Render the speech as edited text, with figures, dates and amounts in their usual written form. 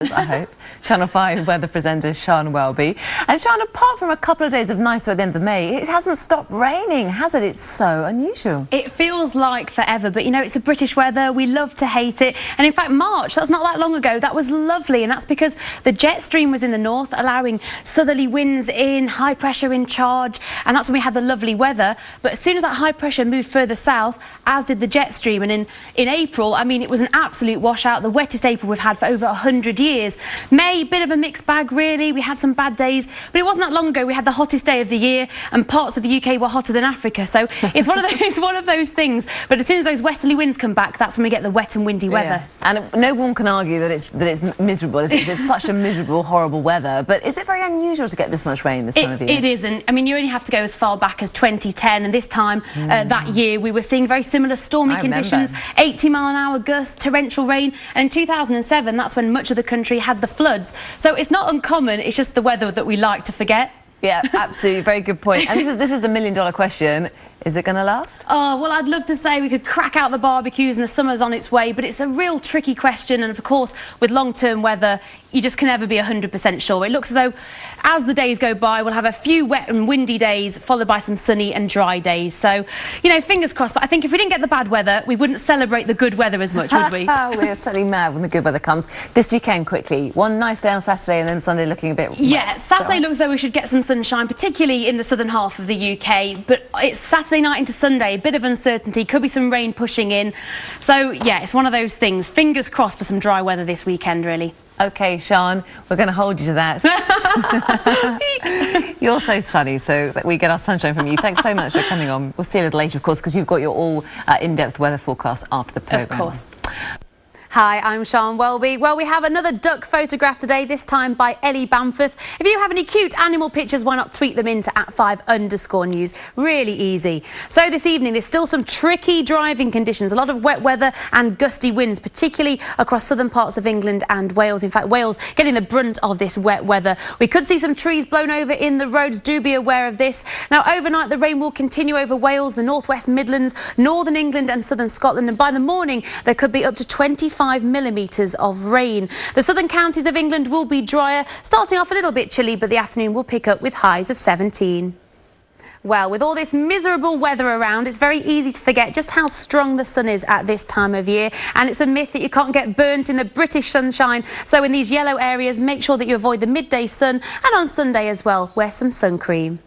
was, I hope. Channel 5 weather presenter Sian Welby. And Sian, apart from a couple of days of nice weather at the end of May, it hasn't stopped raining, has it? It's so unusual. It feels like forever, but you know, it's the British weather. We love to hate it. And in fact, March, that's not that long ago, that was lovely. And that's because the jet stream was in the north, allowing southerly winds in, high pressure in charge. And that's when we had the lovely weather. But as soon as that high pressure moved further south, as did the jet stream, and in April, I mean, it was an absolute washout, the wettest April we've had for over 100 years. May, bit of a mixed bag, really. We had some bad days, but it wasn't that long ago we had the hottest day of the year, and parts of the UK were hotter than Africa. So it's one of those things. But as soon as those westerly winds come back, that's when we get the wet and windy weather. And no one can argue that it's miserable. It's such a miserable, horrible weather. But is it very unusual to get this much rain this time of year? It isn't. I mean, you only have to go as far back as 2010, and this time that year we were seeing very similar stormy conditions, 80-mile-an-hour gusts, torrential rain, and in 2007 that's when much of the country had the floods. So it's not uncommon, it's just the weather that we like to forget. Yeah, absolutely. Very good point. And this is the million-dollar question. Is it going to last? Oh, well, I'd love to say we could crack out the barbecues and the summer's on its way, but it's a real tricky question. And of course, with long-term weather, you just can never be 100% sure. It looks as though as the days go by, we'll have a few wet and windy days, followed by some sunny and dry days. So, you know, fingers crossed. But I think if we didn't get the bad weather, we wouldn't celebrate the good weather as much, would we? We're certainly mad when the good weather comes. This weekend, quickly, one nice day on Saturday and then Sunday looking a bit wet. Yeah, Saturday looks as though we should get some sunshine, particularly in the southern half of the UK. But it's Saturday night into Sunday, a bit of uncertainty, could be some rain pushing in. So, yeah, it's one of those things. Fingers crossed for some dry weather this weekend, really. OK, Sian, we're going to hold you to that. You're so sunny, so that we get our sunshine from you. Thanks so much for coming on. We'll see you a little later, of course, because you've got your all in-depth weather forecast after the programme. Of course. Hi, I'm Sian Welby. Well, we have another duck photograph today, this time by Ellie Bamforth. If you have any cute animal pictures, why not tweet them into @5_news. Really easy. So this evening, there's still some tricky driving conditions. A lot of wet weather and gusty winds, particularly across southern parts of England and Wales. In fact, Wales getting the brunt of this wet weather. We could see some trees blown over in the roads. Do be aware of this. Now, overnight, the rain will continue over Wales, the northwest Midlands, northern England and southern Scotland. And by the morning, there could be up to 25 millimetres of rain. The southern counties of England will be drier, starting off a little bit chilly, but the afternoon will pick up with highs of 17. Well, with all this miserable weather around, it's very easy to forget just how strong the sun is at this time of year. And it's a myth that you can't get burnt in the British sunshine. So in these yellow areas, make sure that you avoid the midday sun, and on Sunday as well, wear some sun cream.